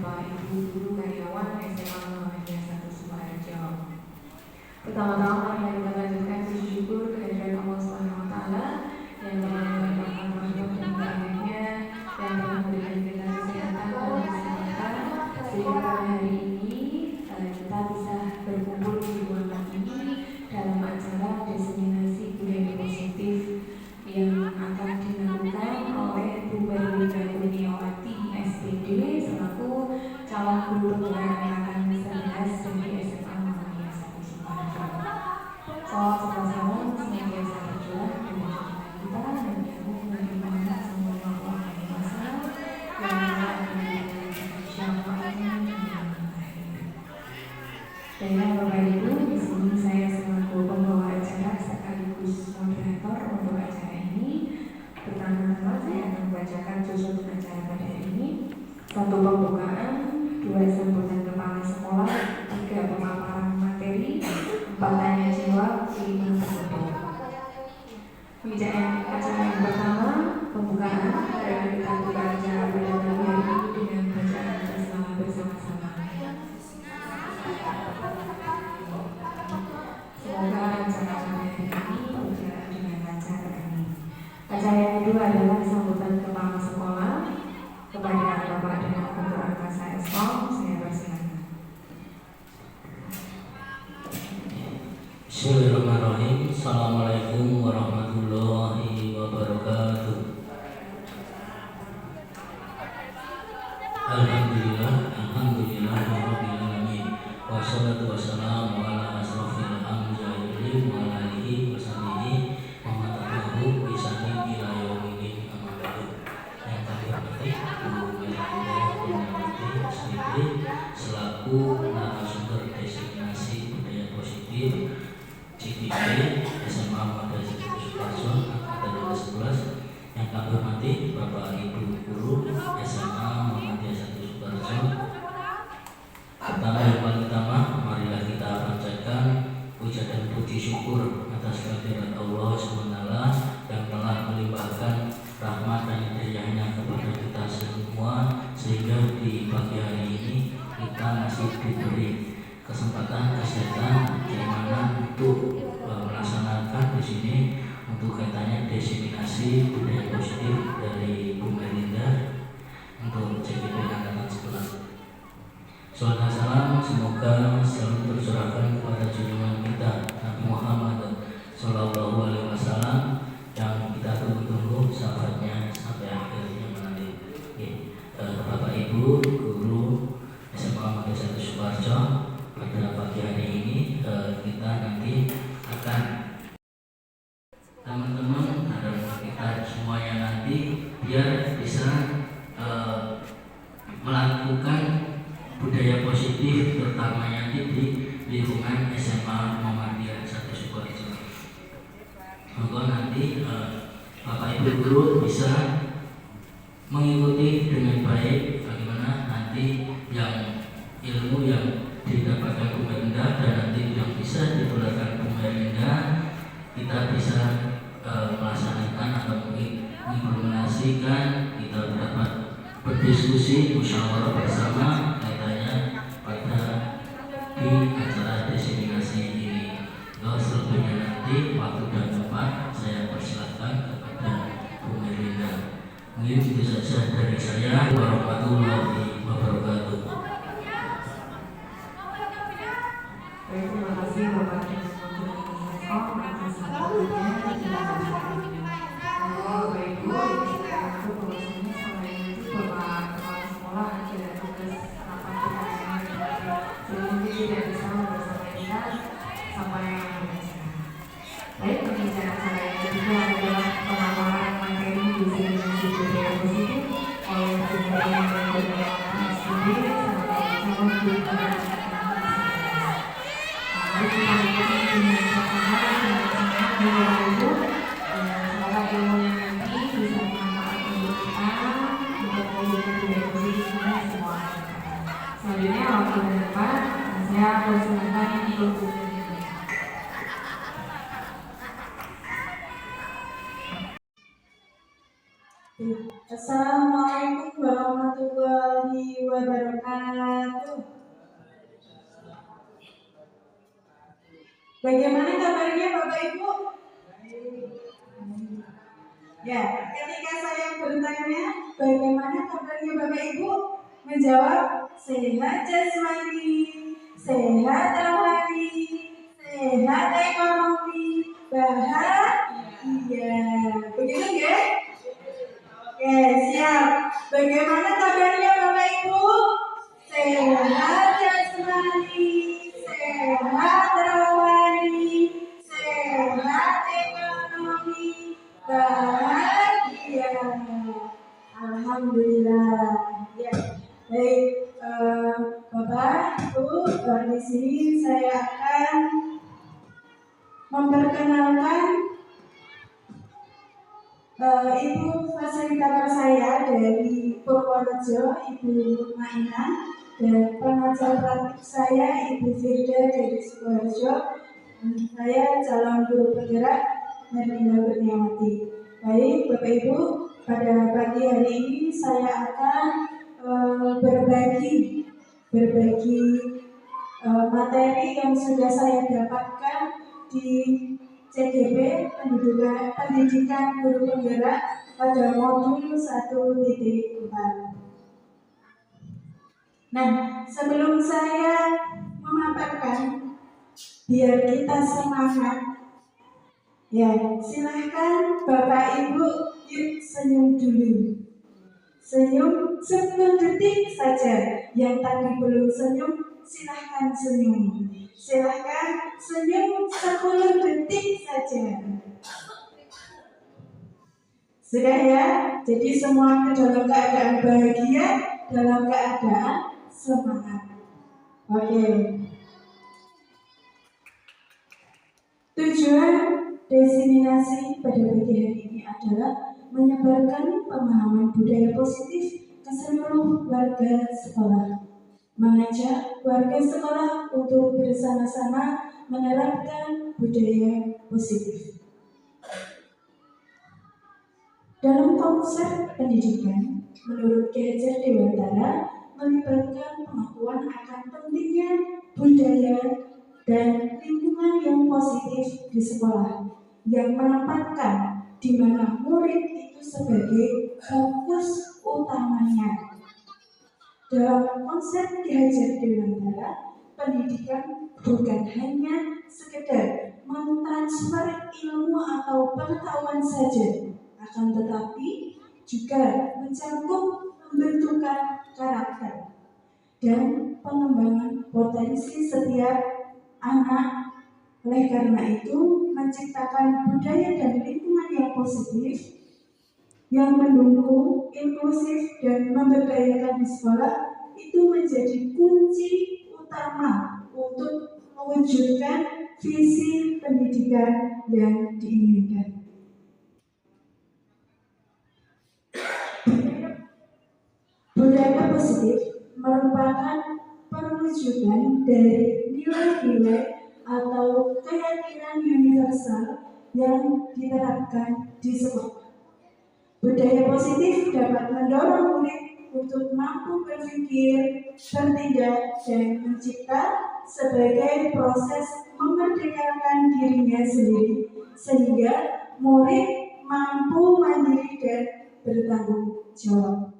Bapak Ibu guru karyawan SMA Muhammadiyah 1 Sukoharjo. Pertama-tama mari kita lanjutkan sujud syukur kehadirat Allah Subhanahu wa taala yang telah melimpahkan rahmat dan karunia-Nya, yang telah memberikan kita kesehatan dan kesempatan sehingga hari ini kita bisa berkumpul di ruangan ini dalam acara diseminasi budaya positif yang akan dilakukan oleh Bu Berlinda Kurniawati SPD selaku calon guru penggerak angkatan 11 dari SMA Muhammadiyah 1 Sukoharjo. Salam sejahtera senantiasa tercurah pada kita dan ilmu dari Muhammad sallallahu alaihi wasallam yang akan memberikan syafaatnya di yaumil akhir. Baiklah Bapak Ibu, di sini saya selaku pembawa acara sekaligus moderator untuk acara ini. Pertama-tama saya akan membacakan susunan acara pada hari ini. 1 pembukaan, 2 sambutan kepala sekolah, 3 pemaparan materi, 4 tanya jawab, 5 penutup. Pembicaraan acara yang pertama, pembukaan, adalah kita buka acara pada pagi hari ini dengan bacaan bersama bersama-sama. Semoga acara hari ini berjalan dengan lancar. Acara yang kedua adalah sambutan kepala sekolah kepada Bapak dan Guru Angkasa Eskom. Saya persilakan. Bismillahirrahmanirrahim. Assalamualaikum warahmatullahi wabarakatuh. Alhamdulillah rabbil alamin. Wassalatu wassalamu ala asrofil anbiya'i wa ala alihi wa sahbihi wa man tabi'ahum bi ihsanin ila yaumil amma ba'du. Yang kami hormati Bu Berlinda Kurniawati SPD selaku narasumber designasi budaya positif CTP SMA Muhammadiyah 1 Sukoharjo angkatan 11. Yang kami hormati Bapak Ibu guru SMA Muhammadiyah 1 Sukoharjo. Pertama yang paling utama, marilah kita panjatkan puja dan puji syukur atas kehadirat Allah SWT yang telah melimpahkan rahmat dan hidayahnya kepada kita semua sehingga di pagi hari ini kita masih diberi kesempatan, kesehatan, keimanan untuk melaksanakan di sini untuk kaitannya diseminasi budaya positif dari Bu Berlinda untuk CTP angkatan 11. Salawat salam semoga selalu tercurahkan kepada junjungan kita Nabi Muhammad sallallahu alaihi wasallam yang kita tunggu-tunggu sahabatnya sampai akhirnya nanti. Bapak Ibu guru SMA Muhammadiyah 1 Sukoharjo, pada pagi hari ini kita nanti akan teman-teman dan kita semuanya nanti biar bisa melakukan budaya positif terutama nanti di lingkungan SMA Muhammadiyah 1 Sukoharjo. Semoga nanti Bapak Ibu guru bisa mengikuti dengan baik bagaimana nanti yang ilmu yang didapatkan Bu Berlinda dan nanti yang bisa ditularkan Bu Berlinda kita bisa melaksanakan atau mengimplementasikan, kita dapat berdiskusi musyawarah bersama kaitannya pada di acara diseminasi ini. Selebihnya nanti waktu dan tempat saya persilakan kepada Bu Berlinda. Mungkin itu saja dari saya. Warahmatullahi wabarakatuh. Baik, terima kasih Bapak dan Guru Eskom atas sambutannya. Bapak Ibu, ini saya aku bahwasanya selain itu Bapak Kepala Sekolah ada tugas rapat pimpinan jadi mungkin tidak bisa bersama kita sampai acara. Baik, pembicaraan saya yang kedua adalah pemaparan materi diseminasi budaya positif oleh Bu Berlinda Kurniawati SPD sebagai calon guru penggerak angkatan 11. Mari kita ikuti dengan bersama Bapak Ibu. Semoga ilmunya nanti bisa bermanfaat untuk kita untuk mewujudkan budaya positif ini semua. Selanjutnya waktu dan tempat saya persilakan untuk Bu Berlinda. Assalamualaikum warahmatullahi wabarakatuh. Bagaimana kabarnya Bapak Ibu? Ya, ketika saya bertanya bagaimana kabarnya Bapak Ibu, menjawab sehat jasmani, sehat rohani, sehat ekonomi, bahagia. Begitu ya? Oke, siap. Bagaimana kabarnya Bapak Ibu? Sehat jasmani, sehat rohani, sehat ekonomi, bahagia. Alhamdulillah. Ya, baik, Bapak, Ibu, di sini saya akan memperkenalkan Ibu fasilitator saya dari Purworejo, Ibu Maina, dan pengajar praktik saya Ibu Firda dari Sukoharjo. Saya calon guru penggerak Merlina Kurniawati. Baik, Bapak Ibu, pada pagi hari ini saya akan berbagi materi yang sudah saya dapatkan di CGP Pendidikan Guru Penggerak pada modul 1.4. Nah, sebelum saya memaparkan, biar kita semangat, ya silahkan Bapak Ibu yuk senyum dulu. Senyum 10 detik saja. Yang tadi belum senyum, silahkan senyum. Silahkan senyum 10 detik saja. Sudah ya? Jadi semua dalam keadaan bahagia, dalam keadaan semangat. Oke. Tujuan diseminasi pada pagi hari ini adalah menyebarkan pemahaman budaya positif ke seluruh warga sekolah, mengajak warga sekolah untuk bersama-sama menerapkan budaya positif. Dalam konsep pendidikan, menurut Ki Hajar Dewantara, melibatkan pengakuan akan pentingnya budaya dan lingkungan yang positif di sekolah, yang menempatkan di mana murid itu sebagai fokus utamanya. Dalam konsep Ki Hajar Dewantara, pendidikan bukan hanya sekedar mentransfer ilmu atau pengetahuan saja, akan tetapi juga mencakup pembentukan karakter dan pengembangan potensi setiap anak. Oleh karena itu, menciptakan budaya dan lingkungan yang positif, yang mendukung, inklusif, dan memberdayakan di sekolah itu menjadi kunci utama untuk mewujudkan visi pendidikan yang diinginkan. Budaya positif merupakan perwujudan dari nilai-nilai atau keyakinan universal yang diterapkan di sekolah. Budaya positif dapat mendorong murid untuk mampu berpikir, bertindak, dan mencipta sebagai proses memerdekakan dirinya sendiri, sehingga murid mampu mandiri dan bertanggung jawab.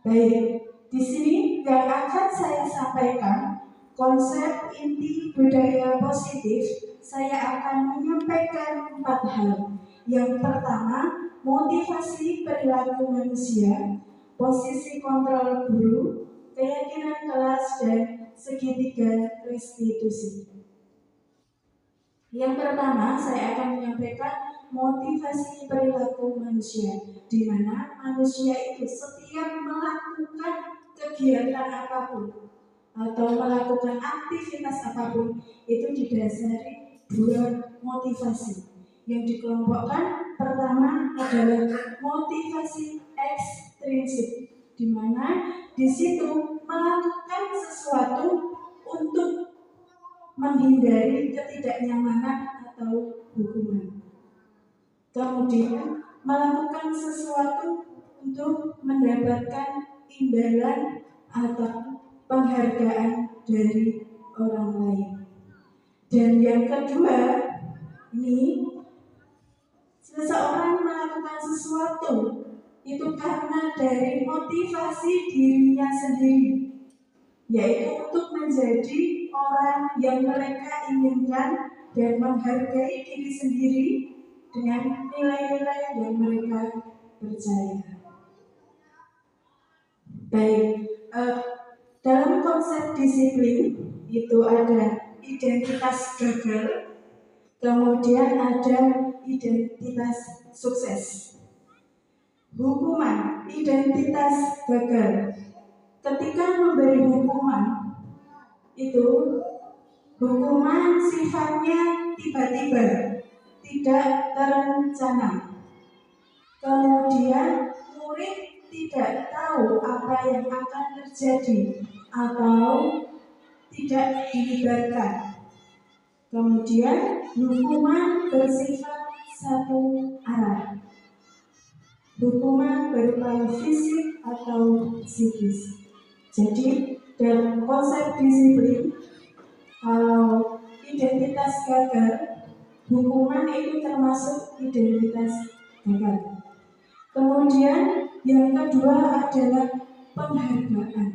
Baik, di sini yang akan saya sampaikan konsep inti budaya positif. Saya akan menyampaikan 4 hal. Yang pertama, motivasi perilaku manusia, posisi kontrol guru, keyakinan kelas, dan segitiga restitusi. Yang pertama, saya akan menyampaikan motivasi perilaku manusia, di mana manusia itu setiap melakukan kegiatan apapun atau melakukan aktivitas apapun itu didasari 2 motivasi. Yang dikelompokkan pertama adalah motivasi ekstrinsik, di mana di situ melakukan sesuatu untuk menghindari ketidaknyamanan atau hukuman. Kemudian melakukan sesuatu untuk mendapatkan imbalan atau penghargaan dari orang lain. Dan yang kedua, ini seseorang melakukan sesuatu itu karena dari motivasi dirinya sendiri, yaitu untuk menjadi orang yang mereka inginkan dan menghargai diri sendiri dengan nilai-nilai yang mereka percaya. Baik, dalam konsep disiplin itu ada identitas gagal, kemudian ada identitas sukses. Hukuman, identitas gagal. Ketika memberi hukuman, itu hukuman sifatnya tiba-tiba, tidak terencana. Kemudian murid tidak tahu apa yang akan terjadi atau tidak dilibatkan. Kemudian hukuman bersifat satu arah. Hukuman berupa fisik atau psikis. Jadi dalam konsep disiplin, kalau identitas gagal, hukuman itu termasuk identitas gagal. Kemudian yang kedua adalah penghargaan.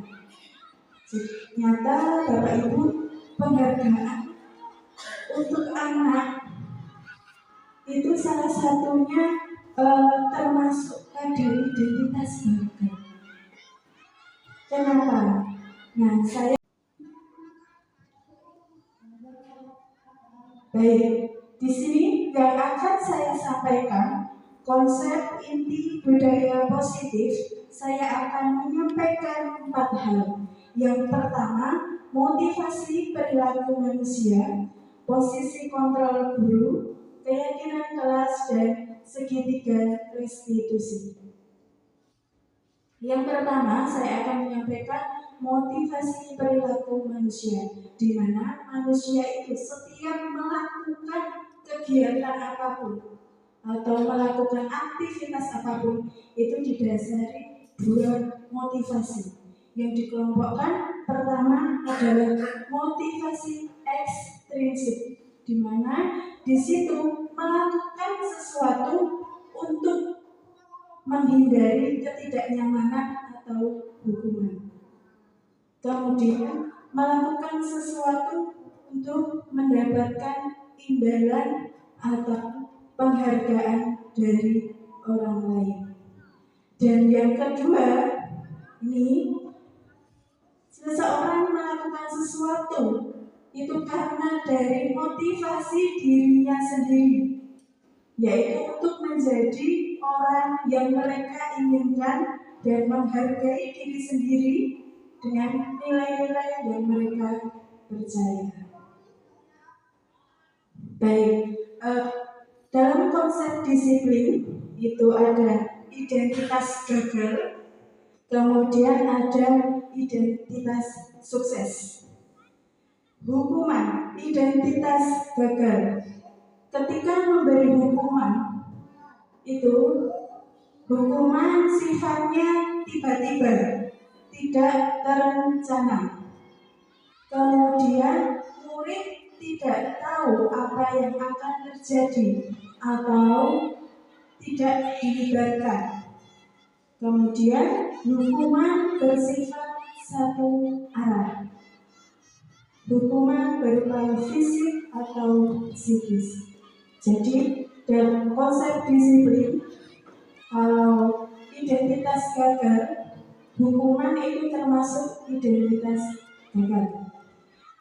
Jadi, nyata Bapak Ibu, penghargaan untuk anak itu salah satunya termasuk dari identitas gagal. Kenapa? Nah, di sini yang akan saya sampaikan konsep inti budaya positif. Saya akan menyampaikan 4 hal. Yang pertama, motivasi perilaku manusia, posisi kontrol guru, keyakinan kelas, dan segitiga restitusi. Yang pertama, saya akan menyampaikan motivasi perilaku manusia, di mana manusia itu setiap melakukan kegiatan apapun atau melakukan aktivitas apapun itu didasari 2 motivasi yang dikelompokkan. Pertama adalah motivasi ekstrinsik, di mana di situ melakukan sesuatu untuk menghindari ketidaknyamanan atau hukuman. Kemudian melakukan sesuatu untuk mendapatkan imbalan atau penghargaan dari orang lain. Dan yang kedua, ini seseorang melakukan sesuatu itu karena dari motivasi dirinya sendiri, yaitu untuk menjadi orang yang mereka inginkan dan menghargai diri sendiri dengan nilai-nilai yang mereka percaya. Baik, dalam konsep disiplin itu ada identitas gagal, kemudian ada identitas sukses. Hukuman, identitas gagal. Ketika memberi hukuman, itu hukuman sifatnya tiba-tiba, tidak terencana. Kemudian murid tidak tahu apa yang akan terjadi atau tidak dilibatkan. Kemudian hukuman bersifat satu arah. Hukuman berupa fisik atau psikis. Jadi dalam konsep disiplin, kalau identitas gagal, hukuman itu termasuk identitas gagal.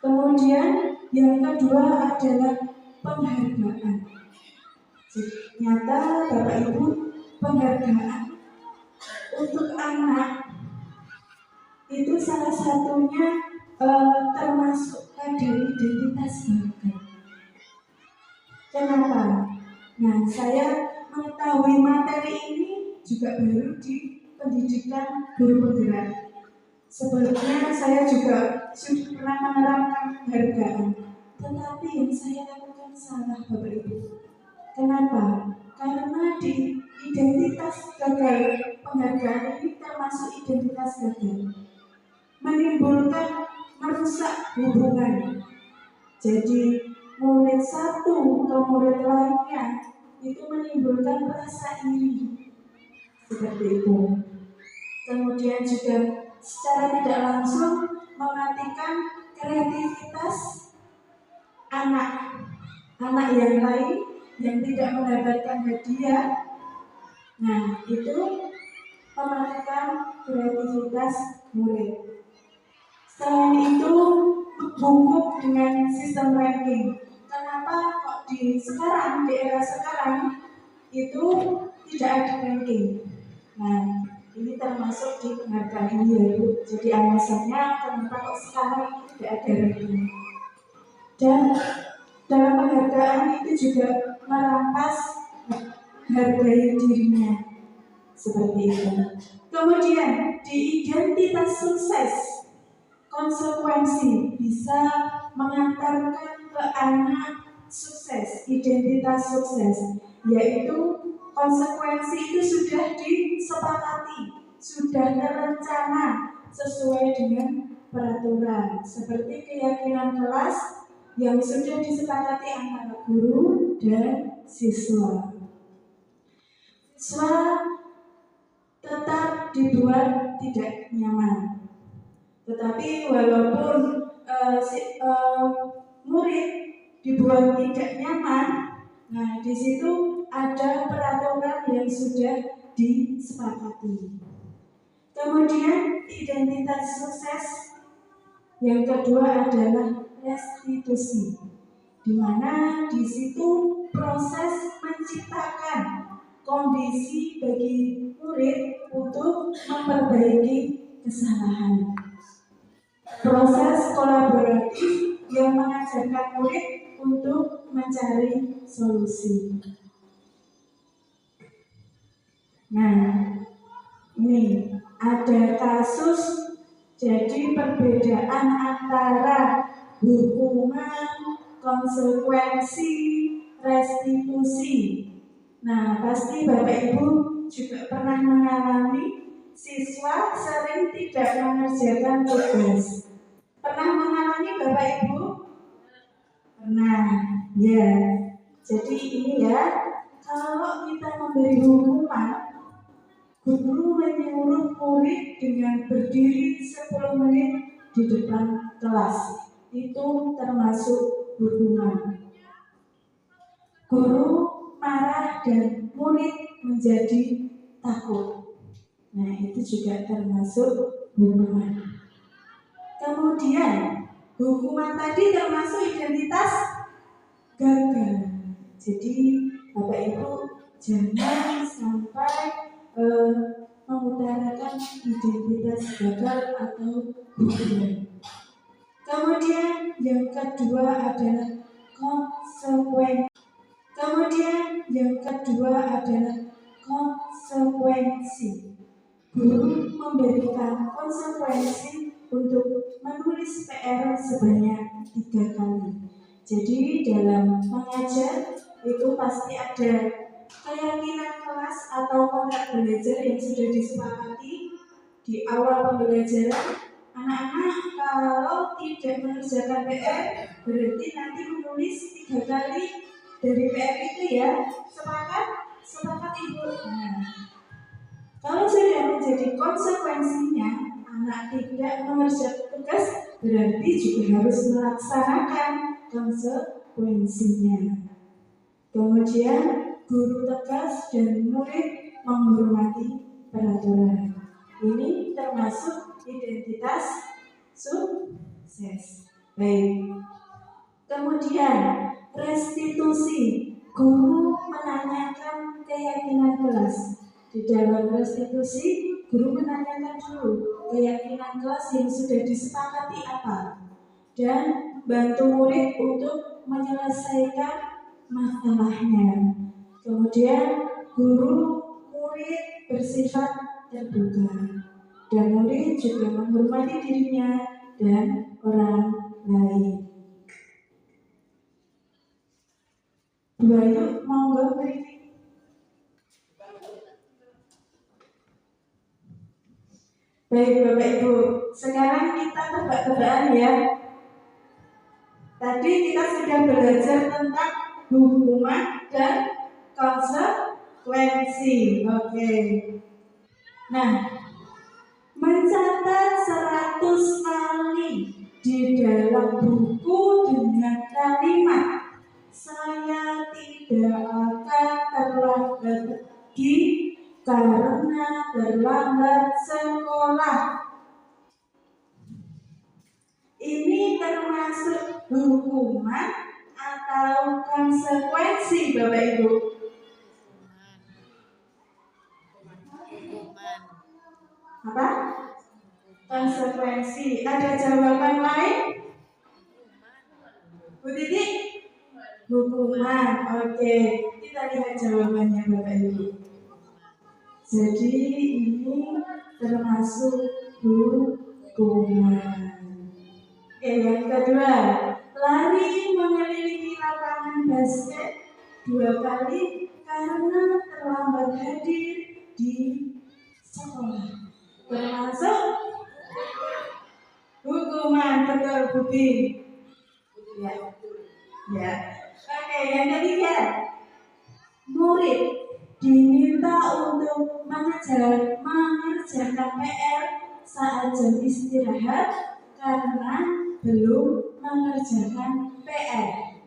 Kemudian yang kedua adalah penghargaan. Jadi, nyata Bapak Ibu, penghargaan untuk anak itu salah satunya termasuk dari identitas gagal. Kenapa? Nah, saya mengetahui materi ini juga baru di pendidikan guru penggerak. Sebelumnya saya juga sudah pernah menerapkan penghargaan, Tetapi yang saya lakukan salah, Bapak Ibu. Kenapa? Karena di identitas gagal penghargaan ini termasuk identitas gagal, menimbulkan merusak hubungan. Jadi murid satu ke murid lainnya itu menimbulkan rasa iri seperti itu. Kemudian juga secara tidak langsung mematikan kreativitas anak yang lain yang tidak mendapatkan hadiah. Nah, itu mematikan kreativitas murid. Selain itu, bungkuk dengan sistem ranking. Kenapa kok sekarang di era sekarang itu tidak ada ranking? Nah, ini termasuk di penghargaan ini ya Bu. Jadi alasannya kenapa kok sekarang tidak ada ranking. Dan dalam penghargaan itu juga merampas hargai dirinya seperti itu. Kemudian di identitas sukses, konsekuensi bisa mengantarkan ke anak sukses, identitas sukses, yaitu konsekuensi itu sudah disepakati, sudah terencana sesuai dengan peraturan, seperti keyakinan kelas yang sudah disepakati antara guru dan siswa. Siswa tetap dibuat tidak nyaman, tetapi walaupun murid dibuat tidak nyaman, nah di situ ada peraturan yang sudah disepakati. Kemudian identitas sukses yang kedua adalah restitusi, di mana di situ proses menciptakan kondisi bagi murid untuk memperbaiki kesalahan. Proses kolaboratif yang mengajarkan murid untuk mencari solusi. Nah, ini ada kasus jadi perbedaan antara hukuman, konsekuensi, restitusi. Nah, pasti Bapak Ibu juga pernah mengalami siswa sering tidak mengerjakan tugas. Pernah mengalami Bapak Ibu? Pernah, ya. Jadi ini ya, kalau kita memberi hukuman, guru menyuruh murid dengan berdiri 10 menit di depan kelas. Itu termasuk hukuman. Guru marah dan murid menjadi takut. Nah, itu juga termasuk hukuman. Kemudian, hukuman tadi termasuk identitas gagal. Jadi, Bapak Ibu jangan sampai mengutarakan identitas gagal atau hukuman. Kemudian yang kedua adalah konsekuensi. Guru memberikan konsekuensi untuk menulis PR sebanyak 3 kali. Jadi dalam mengajar itu pasti ada keyakinan kelas atau kontrak belajar yang sudah disepakati di awal pembelajaran. Anak-anak kalau tidak mengerjakan PR berarti nanti menulis 3 kali dari PR itu ya. Sepakat Ibu. Nah, kalau sudah menjadi konsekuensinya anak tidak mengerjakan tugas berarti juga harus melaksanakan konsekuensinya. Kemudian guru tegas dan murid menghormati peraturan. Ini termasuk identitas sukses. Baik. Kemudian restitusi. Guru menanyakan keyakinan kelas. Di dalam restitusi, guru menanyakan dulu keyakinan kelas yang sudah disepakati apa, dan bantu murid untuk menyelesaikan masalahnya. Kemudian guru murid bersifat terbuka, dan murid juga menghormati dirinya dan orang lain. Dua yuk, monggo briefing. Baik Bapak Ibu, sekarang kita tebak-tebakan ya. Tadi kita sudah belajar tentang hukuman dan konsekuensi. Oke. Nah, mencatat 100 kali di dalam buku dengan kalimat saya tidak akan terlambat pergi karena terlambat sekolah. Ini termasuk hukuman atau konsekuensi Bapak Ibu? Apa? Konsekuensi. Ada jawaban lain? Bu Titi? Hukuman. Oke, kita lihat jawabannya Bapak Ibu. Jadi ini termasuk hukuman. Oke, yang kedua, lari mengelilingi lapangan basket 2 kali karena terlambat hadir di sekolah. Termasuk hukuman, betul Budi? Ya. Ya. Oke, yang ketiga, murid diminta untuk mengerjakan PR saat jam istirahat karena belum mengerjakan PR.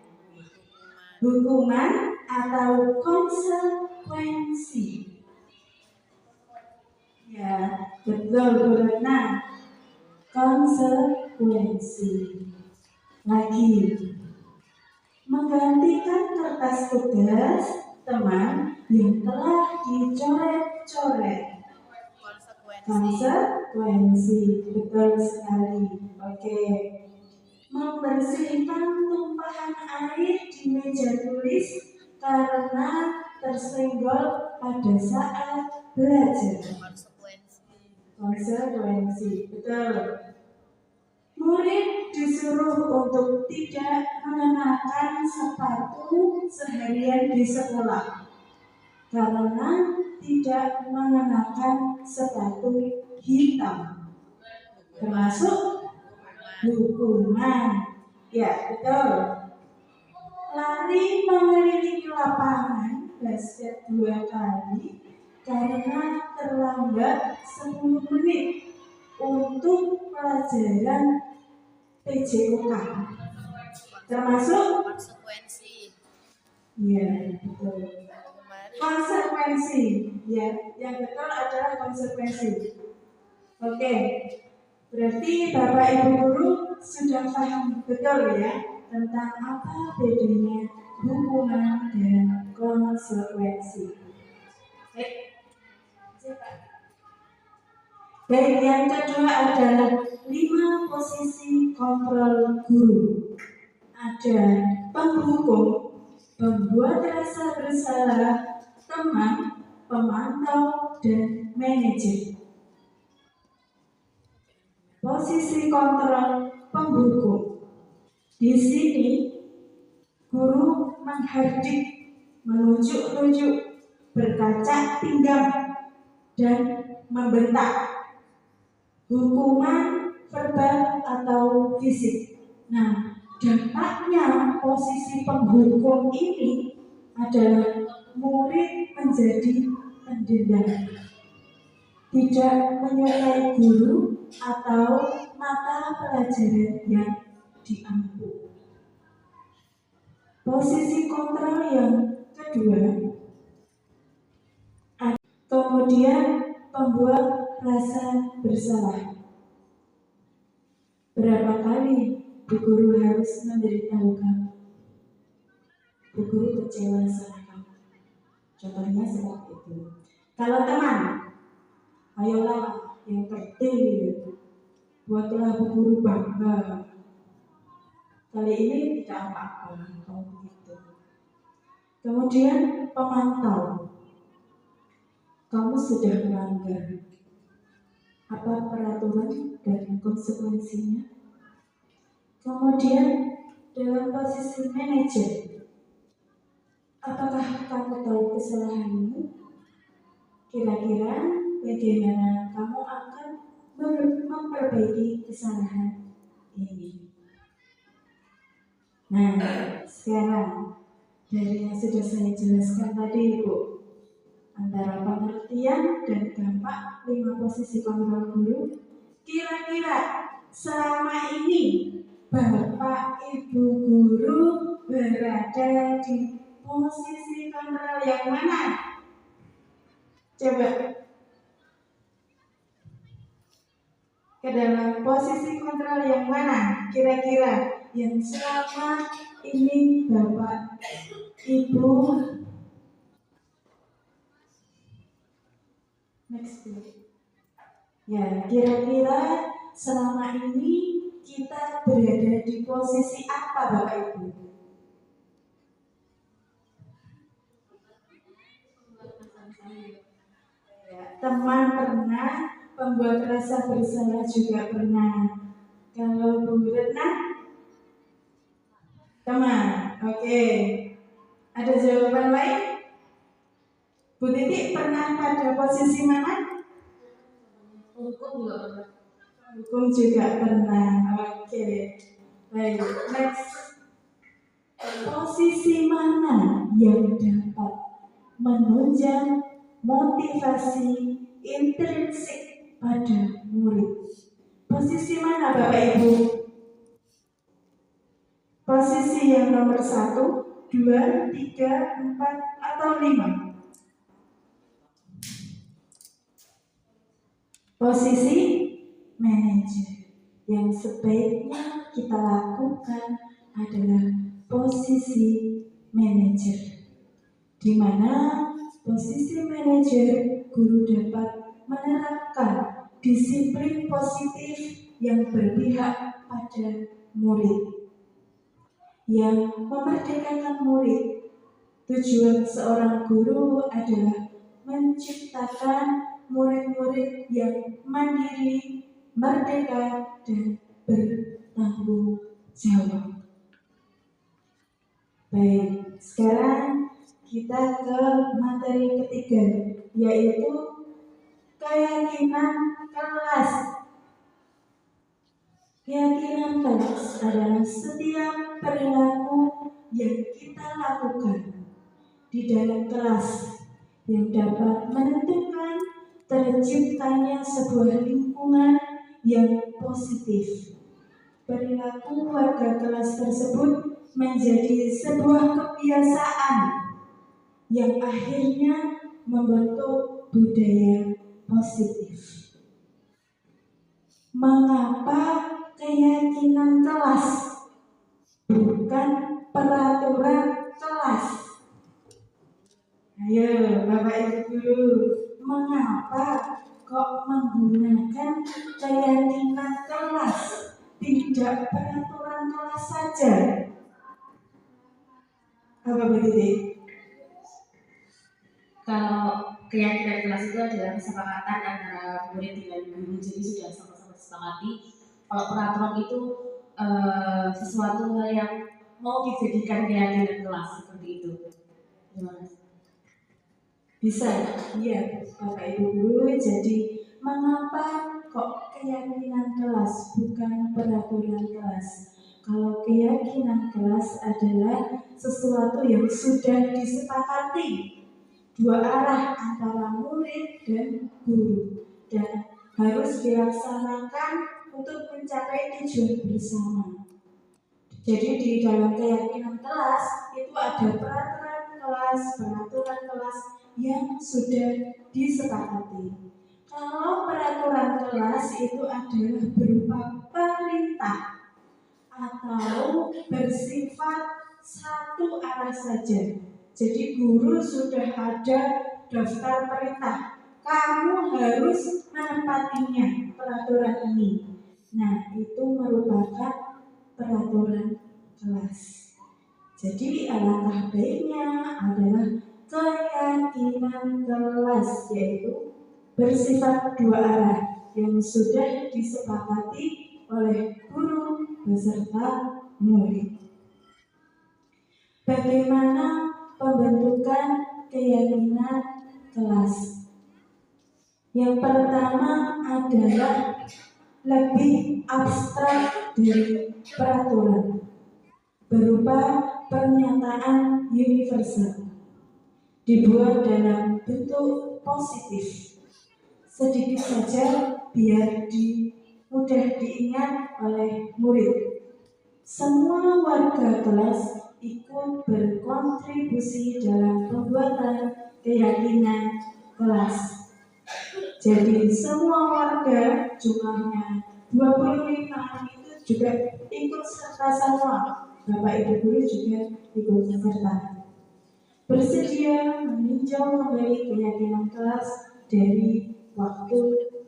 Hukuman atau konsekuensi? Ya, betul Bu Retna. Konsekuensi. Lagi, menggantikan kertas tugas teman yang telah dicoret-coret. Konsekuensi, betul sekali. Oke. Membersihkan tumpahan air di meja tulis karena tersenggol pada saat belajar. Konsekuensi, betul. Murid disuruh untuk tidak mengenakan sepatu seharian di sekolah karena tidak mengenakan sepatu hitam. Termasuk hukuman. Ya, betul. Lari mengelilingi lapangan basket 2 kali karena terlambat 10 menit untuk pelajaran PJOK. Termasuk konsekuensi. Ya, betul. Konsekuensi. Ya, yang betul adalah konsekuensi. Oke. Berarti Bapak Ibu guru sudah paham betul ya tentang apa bedanya hukuman dan konsekuensi. Baik, yang kedua adalah 5 posisi kontrol guru. Ada penghukum, pembuat rasa bersalah, teman, pemantau, dan manajer. Posisi kontrol penghukum. Di sini guru menghardik, menunjuk-nunjuk, berkacak pinggang, dan membentak. Hukuman verbal atau fisik. Nah, dampaknya posisi penghukum ini adalah murid menjadi pendendam, tidak menyukai guru atau mata pelajaran yang diampu. Posisi kontrol yang kedua, kemudian pembuat rasa bersalah. Berapa kali Bu Guru harus memberitahu kamu? Bu Guru kecewa sama kamu. Contohnya seperti itu. Kalau teman, ayolah yang tertib, buatlah Bu Guru bangga. Kali ini tidak apa-apa, kalau begitu. Kemudian pemantau, kamu sudah melanggar apa peraturan dan konsekuensinya. Kemudian dalam posisi manajer, Apakah kamu tahu kesalahanmu? Kira-kira bagaimana kamu akan memperbaiki kesalahan ini? Nah, sekarang dari yang sudah saya jelaskan tadi, Ibu, antara pengertian dan dampak 5 posisi kontrol guru, kira-kira selama ini Bapak Ibu guru berada di posisi kontrol yang mana? Coba ke dalam posisi kontrol yang mana? Kira-kira yang selama ini Bapak Ibu next ya, kira-kira selama ini kita berada di posisi apa Bapak Ibu? Ya, teman pernah, pembuat rasa bersalah juga pernah. Kalau Bu Retna? Teman, oke. Ada jawaban lain? Bu Titik pernah pada posisi mana? Hukum juga pernah. Hukum juga pernah. Oke. Baik, next. Posisi mana yang dapat menunjang motivasi intrinsik pada murid? Posisi mana Bapak Ibu? Posisi yang nomor 1, 2, 3, 4, atau 5? Posisi manajer. Yang sebaiknya kita lakukan adalah posisi manajer, di mana posisi manajer guru dapat menerapkan disiplin positif yang berpihak pada murid, yang memerdekakan murid. Tujuan seorang guru adalah menciptakan murid-murid yang mandiri, merdeka, dan bertanggung jawab. Baik, sekarang kita ke materi ketiga, yaitu keyakinan kelas. Keyakinan kelas adalah setiap perilaku yang kita lakukan di dalam kelas yang dapat menentukan terciptanya sebuah lingkungan yang positif. Perilaku warga kelas tersebut menjadi sebuah kebiasaan yang akhirnya membentuk budaya positif. Mengapa keyakinan kelas bukan peraturan kelas? Ayo Bapak Ibu guru, mengapa kok menggunakan keyakinan kelas, tidak peraturan kelas saja? Apa begitu? Kalau keyakinan kelas itu adalah kesepakatan antara murid dengan guru, jadi sudah sama-sama disepakati. Kalau peraturan itu sesuatu hal yang mau dijadikan keyakinan kelas, seperti itu. Gimana? Bisa, iya Bapak Ibu guru. Jadi mengapa kok keyakinan kelas bukan peraturan kelas? Kalau keyakinan kelas adalah sesuatu yang sudah disepakati dua arah antara murid dan guru, dan harus dilaksanakan untuk mencapai tujuan bersama. Jadi di dalam keyakinan kelas itu ada peraturan kelas yang sudah disepakati. Kalau peraturan kelas itu adalah berupa perintah atau bersifat satu arah saja. Jadi guru sudah ada daftar perintah, kamu harus menepatinya peraturan ini. Nah, itu merupakan peraturan kelas. Jadi alangkah baiknya adalah keyakinan kelas, yaitu bersifat dua arah yang sudah disepakati oleh guru beserta murid. Bagaimana pembentukan keyakinan kelas. Yang pertama adalah lebih abstrak dari peraturan, berupa pernyataan universal, dibuat dalam bentuk positif, sedikit saja biar mudah diingat oleh murid. Semua warga kelas ikut berkontribusi dalam pembuatan keyakinan kelas. Jadi semua warga jumlahnya 25 itu juga ikut serta semua. Bapak Ibu guru juga ikut serta. Bersedia meninjau kembali keyakinan kelas dari waktu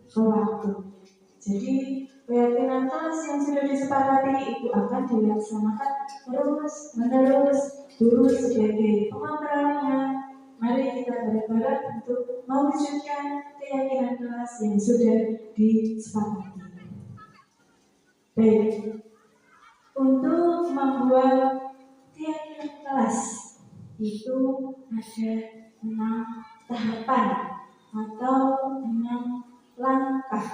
ke waktu. Jadi keyakinan kelas yang sudah disepakati itu akan dilaksanakan terus menerus guru sebagai pengontrolnya. Mari kita bareng-bareng untuk mewujudkan keyakinan kelas yang sudah disepakati. Baik, untuk membuat keyakinan kelas itu ada 6 tahapan atau 6 langkah.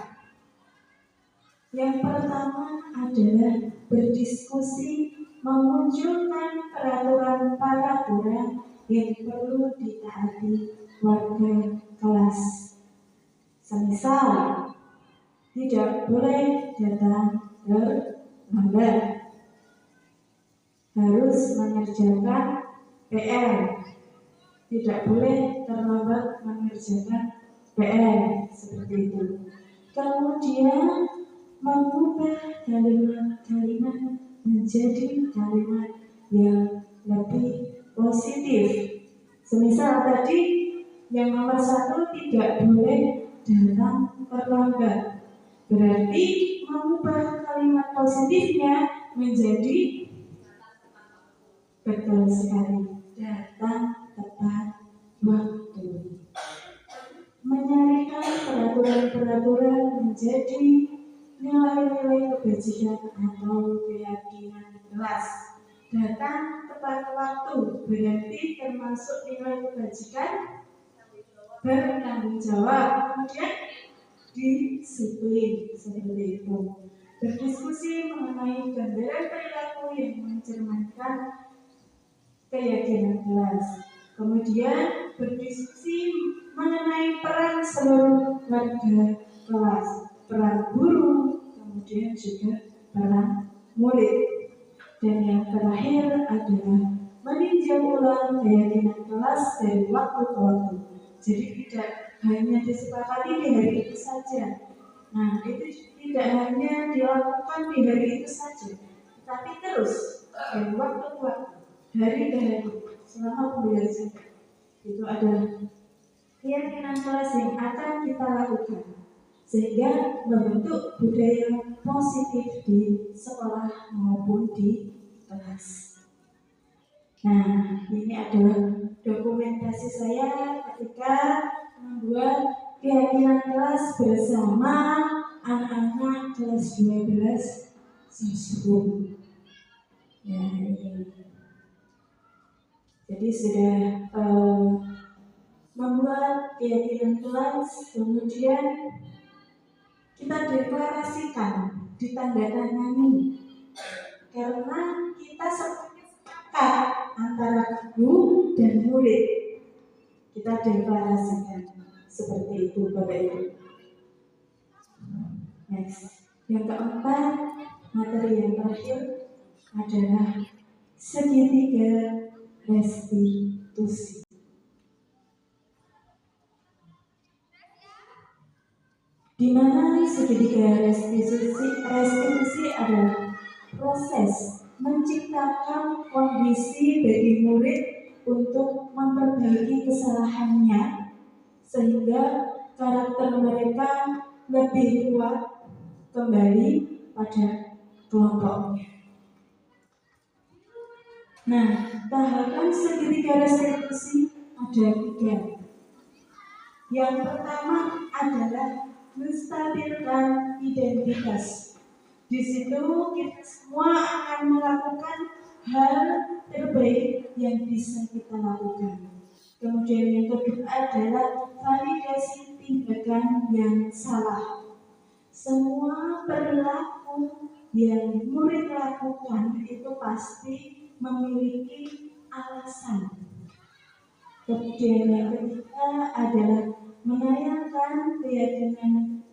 Yang pertama adalah berdiskusi, memunculkan peraturan-peraturan yang perlu ditaati warga kelas. Semisal, tidak boleh datang terlambat, harus mengerjakan PR, tidak boleh terlambat mengerjakan PR, seperti itu. Kemudian mengubah kalimat-kalimat menjadi kalimat yang lebih positif. Semisal tadi yang nomor 1 tidak boleh datang terlambat. Berarti mengubah kalimat positifnya menjadi betul sekali, datang tepat waktu. Menyarikan peraturan-peraturan menjadi nilai-nilai kebajikan atau keyakinan kelas. Datang tepat waktu berarti termasuk nilai kebajikan, bertanggung jawab, kemudian disiplin, seperti itu. Berdiskusi mengenai gambaran perilaku yang mencerminkan keyakinan kelas. Kemudian berdiskusi mengenai peran seluruh warga kelas, peran guru, kemudian juga peran murid. Dan yang terakhir adalah meninjau ulang keyakinan kelas dari waktu ke waktu. Jadi tidak hanya disepakati di hari itu saja. Nah, itu tidak hanya dilakukan di hari itu saja, tapi terus dari waktu ke waktu, hari ke hari, selama pembelajaran. Itu adalah keyakinan kelas yang akan kita lakukan, sehingga membentuk budaya positif di sekolah maupun di kelas. Nah, ini adalah dokumentasi saya ketika membuat keyakinan kelas bersama anak-anak kelas 12 sosbud. Ya, ini. Jadi sudah membuat keyakinan kelas, kemudian kita deklarasikan, ditandatangani, karena kita sepakat antara guru dan murid. Kita deklarasikan seperti itu, Bapak Ibu. Next, yang keempat, materi yang terakhir adalah segitiga restitusi. Di mana segitiga restitusi adalah proses menciptakan kondisi bagi murid untuk memperbaiki kesalahannya sehingga karakter mereka lebih kuat kembali pada kelompoknya. Nah, tahapan segitiga restitusi ada 3. Yang pertama adalah menstabilkan identitas. Di situ kita semua akan melakukan hal terbaik yang bisa kita lakukan. Kemudian yang kedua adalah validasi tindakan yang salah. Semua perilaku yang murid lakukan itu pasti memiliki alasan. Kemudian yang ketiga adalah menayangkan keyakinan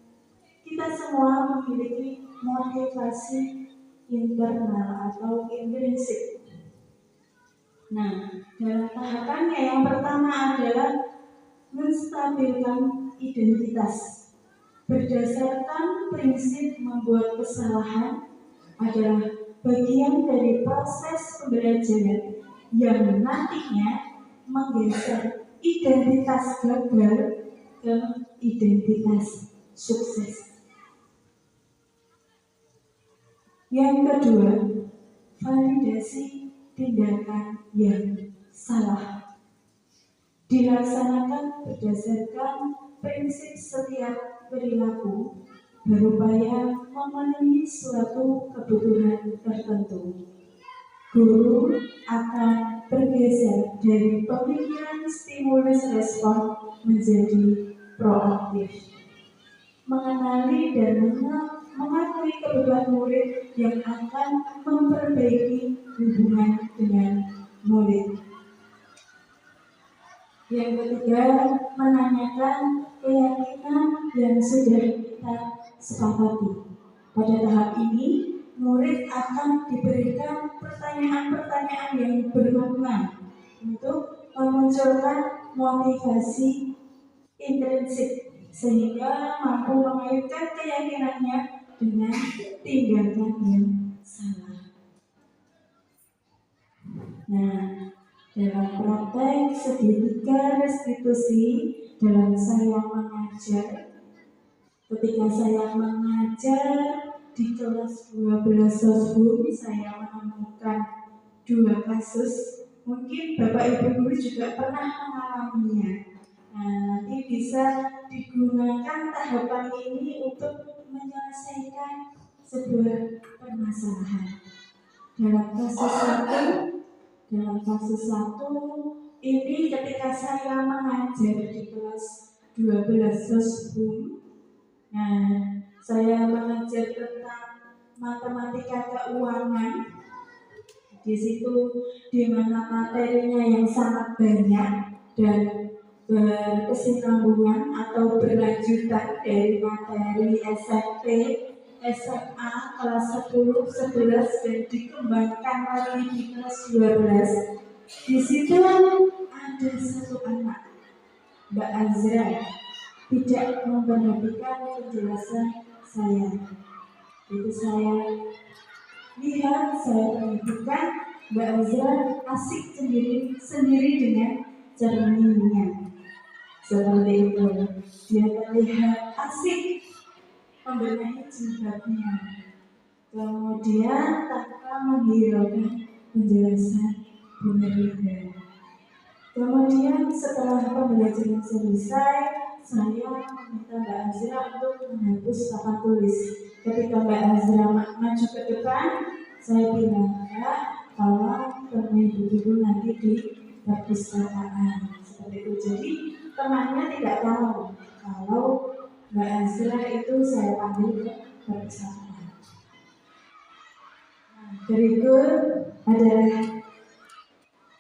kita semua memiliki motivasi internal atau intrinsik. Nah, dalam tahapannya yang pertama adalah menstabilkan identitas. Berdasarkan prinsip membuat kesalahan adalah bagian dari proses pembelajaran yang nantinya menggeser identitas gagal ke identitas sukses. Yang kedua, validasi tindakan yang salah. Dilaksanakan berdasarkan prinsip setiap perilaku berupaya memenuhi suatu kebutuhan tertentu. Guru akan bergeser dari pemikiran stimulus respon menjadi proaktif. Mengenali dan mengakui kebutuhan murid yang akan memperbaiki hubungan dengan murid. Yang ketiga, menanyakan keyakinan yang sudah kita sepakati. Pada tahap ini, murid akan diberikan pertanyaan-pertanyaan yang bermakna untuk memunculkan motivasi intrinsik sehingga mampu mengaitkan keyakinannya dengan tindakan yang salah. Nah, dalam praktek segitiga restitusi dalam saya mengajar, ketika saya mengajar di kelas 12 sosbum, saya menemukan 2 kasus. Mungkin Bapak Ibu guru juga pernah mengalaminya. Nah, nanti bisa digunakan tahapan ini untuk menyelesaikan sebuah permasalahan. Dalam kasus satu ini ketika saya mengajar di kelas 12 sosbum, nah saya mengajar tentang matematika keuangan. Di situ di mana materinya yang sangat banyak dan berkesinambungan atau berlanjutan dari materi SMP, SMA kelas 10, 11 dan dikembangkan lagi di kelas 12. Di situ ada satu anak, Mbak Azra, tidak memperhatikan penjelasan saya. Itu saya lihat, saya perhatikan Mbak Azra asik sendiri dengan cerminnya. Seperti itu, dia terlihat asik membenahi jilbabnya. Kemudian tanpa menghiraukan penjelasan Bu Merlinda. Kemudian setelah pembelajaran selesai, saya meminta Mbak Azra untuk menghapus papan tulis. Ketika Mbak Azra maju ke depan, saya bilang, Mbak, tolong temui buku nanti di perpustakaan. Seperti itu. Jadi temannya tidak tahu kalau Mbak Azra itu saya panggil ke perpustakaan. Berikut adalah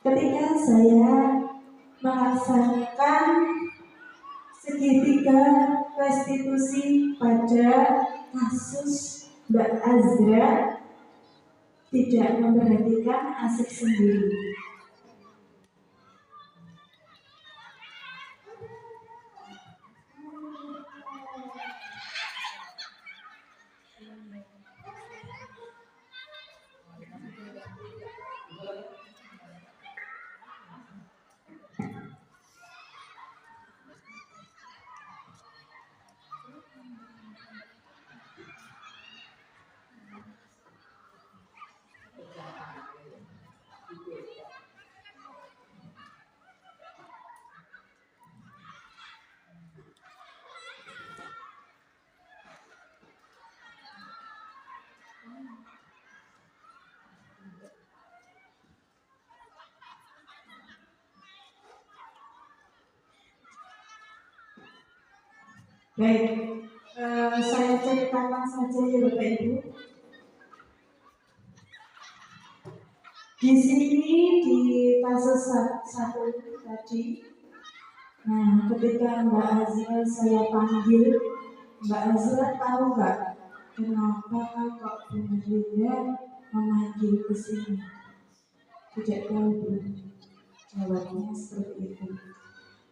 ketika saya melaksanakan segitiga restitusi pada kasus Mbak Azra tidak memperhatikan asik sendiri. Baik, saya ceritakan saja ya Bapak Ibu. Di sini di kasus satu tadi, nah ketika Mbak Azra saya panggil, Mbak Azra tahu nggak kenapa kok Bu Maria memanggil ke sini? Tidak tahu Bu, jawabnya seperti itu.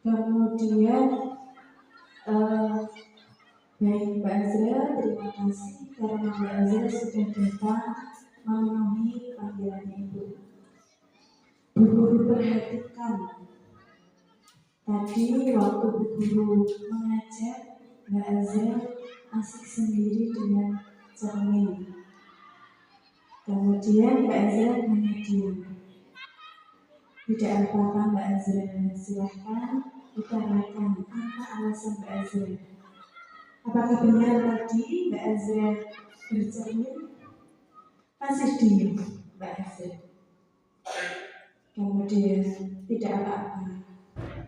Kemudian baik Mbak Azra, terima kasih karena Mbak Azra sudah datang memenuhi panggilan Ibu. Bu Guru perhatikan, tadi waktu Bu Guru mengajar, Mbak Azra asik sendiri dengan cermin. Kemudian Mbak Azra hanya diam. Tidak apa-apa Mbak Azra, silahkan utarakan apa alasan Mbak Azra. Apakah benar tadi Mbak Azra bercermin? Masih diam Mbak Azra. Kemudian tidak apa-apa,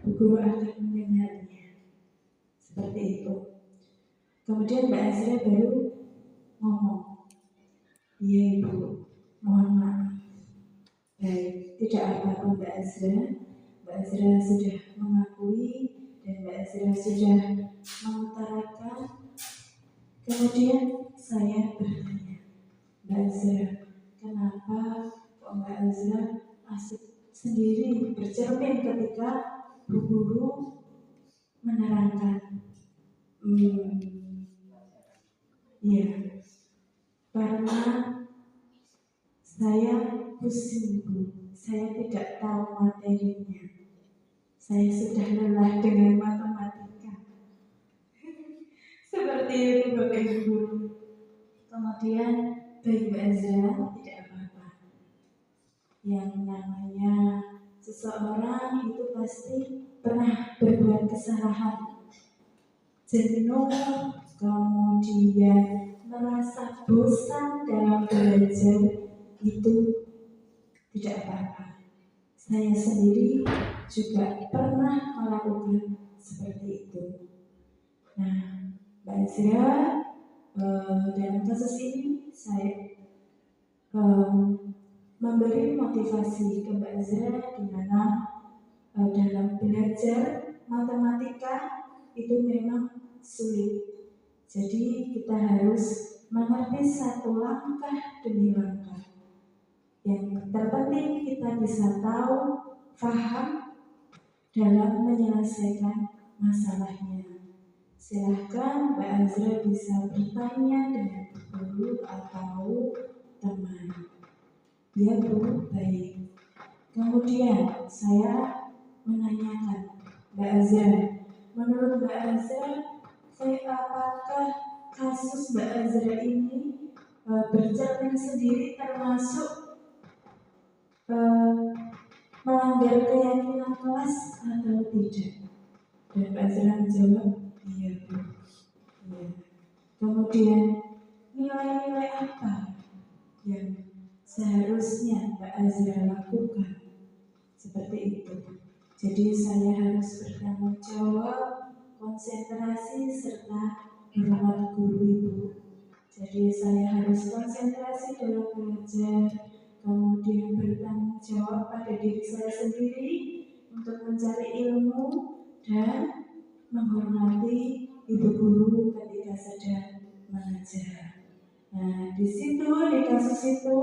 Bu Guru akan mendengarnya. Seperti itu. Kemudian Mbak Azra baru ngomong, iya Ibu, mohon maaf. Baik, tidak apa-apa Mbak Azra. Mbak Azra sudah mengakui dan Mbak Azra sudah mengutarakan. Kemudian saya bertanya, Mbak Azra, kenapa kok Mbak Azra asik sendiri bercermin ketika Bu Guru menerangkan? Iya, karena saya pusing Bu, saya tidak tahu materinya. Saya sudah lelah dengan matematika. Seperti itu Bapak Ibu. Kemudian baik Mbak Azra, tidak apa-apa. Yang namanya seseorang itu pasti pernah berbuat kesalahan, jenuh, kemudian merasa bosan dalam belajar, itu tidak apa-apa. Saya sendiri juga pernah melakukan seperti itu. Nah, Mbak Azra, dalam kasus ini saya memberi motivasi ke Mbak Azra di mana dalam belajar matematika itu memang sulit. Jadi kita harus mengerti satu langkah demi langkah. Yang terpenting kita bisa tahu, paham dalam menyelesaikan masalahnya. Silahkan Mbak Azra bisa bertanya dengan guru atau teman. Ya Bu, baik. Kemudian saya menanyakan Mbak Azra, menurut Mbak Azra, apakah kasus Mbak Azra ini bercermin sendiri termasuk melanggar keyakinan kelas atau tidak? Dan Mbak Azra menjawab, iya Bu. Iya. Kemudian nilai-nilai apa yang seharusnya Mbak Azra lakukan? Seperti itu. Jadi saya harus bertanggung jawab, konsentrasi serta hormat guru Ibu. Jadi saya harus konsentrasi dalam belajar, kemudian bertanggung jawab pada diri saya sendiri untuk mencari ilmu dan menghormati ibu guru ketika sedang mengajar. Nah, di situ, di kasus itu,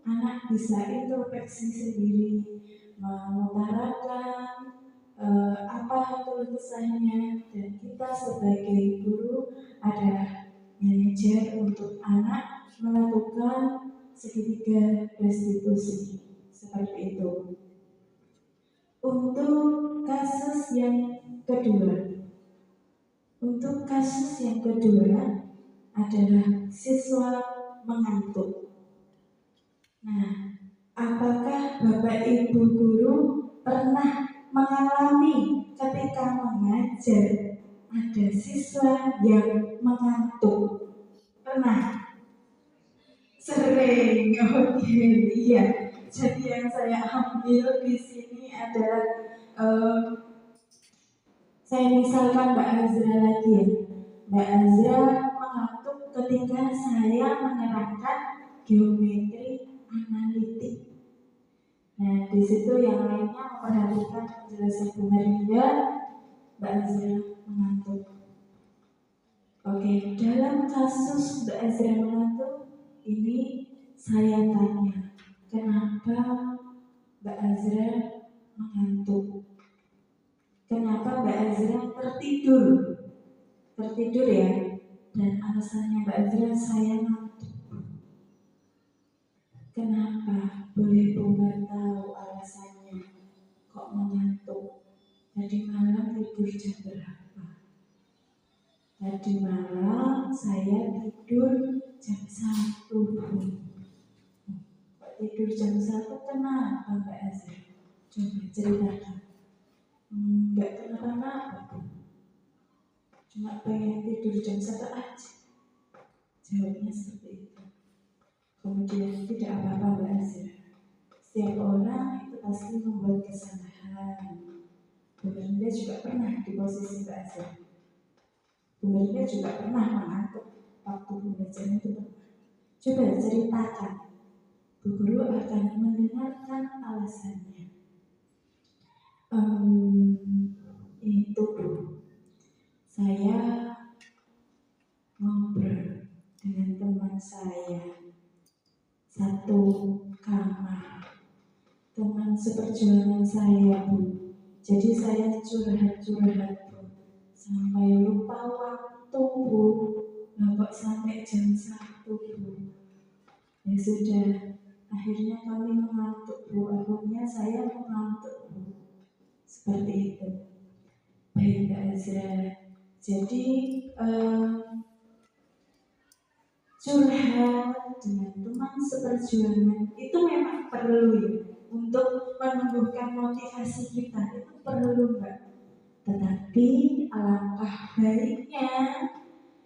anak bisa introspeksi sendiri, mengutarakan apa keluh kesahnya, dan kita sebagai guru adalah manajer untuk anak melakukan segitiga restitusi seperti itu. Untuk kasus yang kedua adalah siswa mengantuk. Nah, apakah Bapak Ibu guru pernah mengalami ketika mengajar ada siswa yang mengantuk? Pernah? Sering, oke, iya. Jadi yang saya ambil di sini adalah saya misalkan Mbak Azra lagi ya. Mbak Azra mengantuk ketika saya menerangkan geometri analitik. Nah, di situ yang lainnya memperhatikan penjelasan Bu Maria, Mbak Azra mengantuk. Oke, dalam kasus Mbak Azra mengantuk, ini saya tanya, kenapa Mbak Azra mengantuk? Kenapa Mbak Azra tertidur? Tertidur ya? Dan alasannya Mbak Azra, saya ngantuk. Kenapa? Boleh Bu tahu alasannya? Kok mengantuk? Tadi malam tidur jam berapa? Tadi malam saya tidur jam 1. Kok tidur jam 1? Kenapa Mbak Azra? Coba ceritakan. Enggak kenapa-napa, cuma pengen tidur jam 1 aja. Jawabnya seperti itu. Kemudian tidak apa-apa Mbak Azra. Setiap orang itu pasti membuat kesalahan. Bu Merlinda juga pernah di posisi Mbak Azra. Bu Merlinda juga pernah mengantuk waktu belajar itu pernah. Coba ceritakan. Bu Guru akan mendengarkan alasannya. Itu Bu. Saya ngobrol dengan teman saya, satu kamar, teman seperjuangan saya Bu. Jadi saya curhat-curhat Bu, sampai lupa waktu Bu. Nah, kok sampai jam 1 Bu? Ya sudah, akhirnya kami mengantuk Bu. Akhirnya saya mengantuk Bu. Seperti itu. Baik Mbak Azra. Jadi curhat dengan teman seperjuangan itu memang perlu ya, untuk menumbuhkan motivasi kita, itu perlu Mbak. Tetapi alangkah baiknya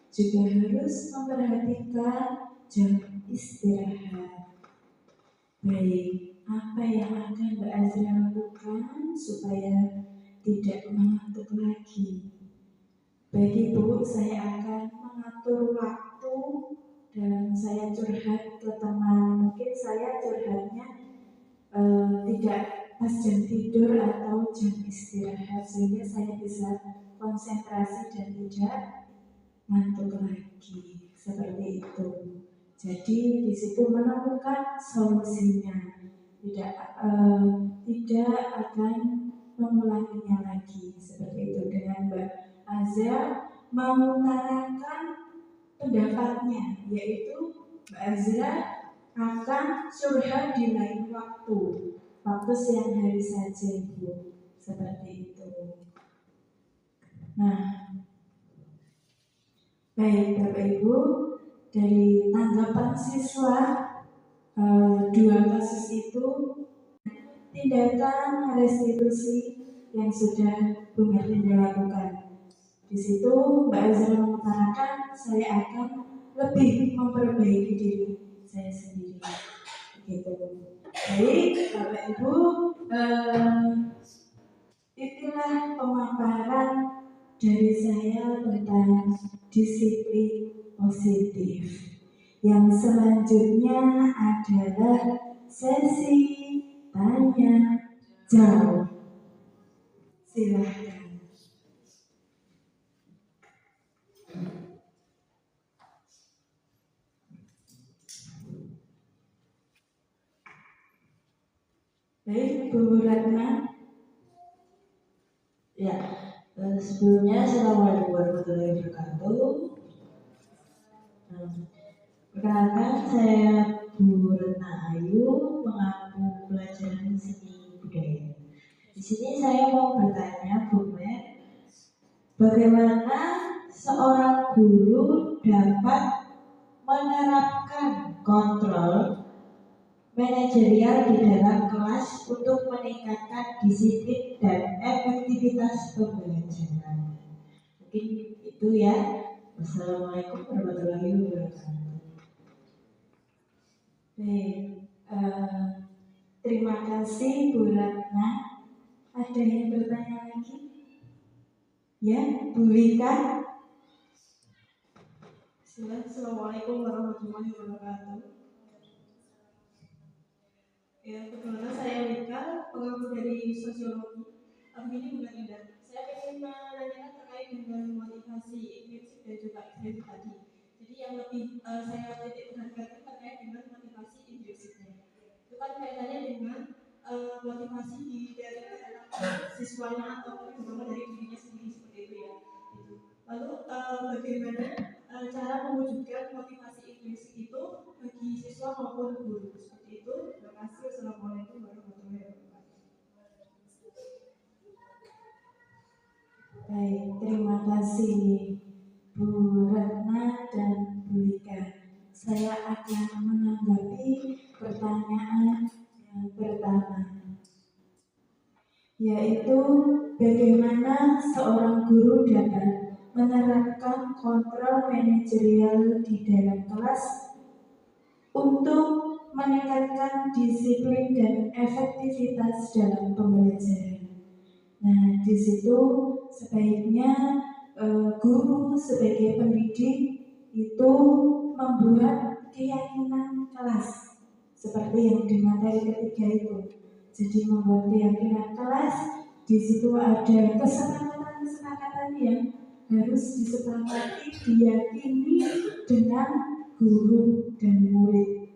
juga harus memperhatikan jam istirahat. Baik, apa yang akan Mbak Azra lakukan supaya tidak mengantuk lagi? Bagi Bu, saya akan mengatur waktu dalam saya curhat ke teman. Mungkin saya curhatnya tidak pas jam tidur atau jam istirahat, sehingga saya bisa konsentrasi dan tidak ngantuk lagi. Seperti itu. Jadi di situ menemukan solusinya. Tidak akan mengulanginya lagi. Seperti itu. Dengan Mbak Azra mengutarakan pendapatnya, yaitu Mbak Azra akan curhat di lain waktu siang hari saja Ibu. Seperti itu. Nah, baik Bapak Ibu, dari tanggapan siswa 2 kasus itu, tindakan restitusi yang sudah Bu Merlinda lakukan. Di situ Mbak Azra mengutarakan, saya akan lebih memperbaiki diri saya sendiri. Begitu. Baik Bapak Ibu, itulah pemaparan dari saya tentang disiplin positif. Yang selanjutnya adalah sesi tanya jawab. Silahkan. Baik, Bu Ratna. Ya, sebelumnya Assalamualaikum warahmatullahi wabarakatuh. Perkenalkan, saya Bu Ratna Ayu, mengampu pelajaran seni budaya. Di sini saya mau bertanya, Bu Mer, bagaimana seorang guru dapat menerapkan kontrol manajerial di dalam kelas untuk meningkatkan disiplin dan efektivitas pembelajaran. Mungkin itu ya. Wassalamualaikum warahmatullahi wabarakatuh. Baik, terima kasih Bu Ratna. Ada yang bertanya lagi? Ya, Bu Wika. Assalamualaikum warahmatullahi wabarakatuh. Ya, perkenalkan saya Wika, pengamat dari sosiologi. Begini bukan tidak. Saya ingin menanyakan terkait dengan motivasi intrinsik dan juga ekstrinsik tadi. Jadi yang lebih saya titik beratkan terkait dengan motivasi intrinsiknya. Itu kan kaitannya dengan motivasi dari siswanya atau terutama dari dirinya sendiri seperti itu ya. Lalu bagaimana cara mewujudkan motivasi intrinsik itu bagi siswa maupun guru seperti itu. Terima kasih. Assalamualaikum warahmatullahi wabarakatuh. Baik, terima kasih Bu Retna dan Bu Wika. Saya akan menanggapi pertanyaan yang pertama, yaitu bagaimana seorang guru dapat menerapkan kontrol manajerial di dalam kelas untuk meningkatkan disiplin dan efektivitas dalam pembelajaran. Nah, di situ sebaiknya guru sebagai pendidik itu membuat keyakinan kelas seperti yang di materi ketiga itu. Jadi membuat keyakinan kelas, di situ ada kesepakatan yang harus disepakati, diyakini dengan guru dan murid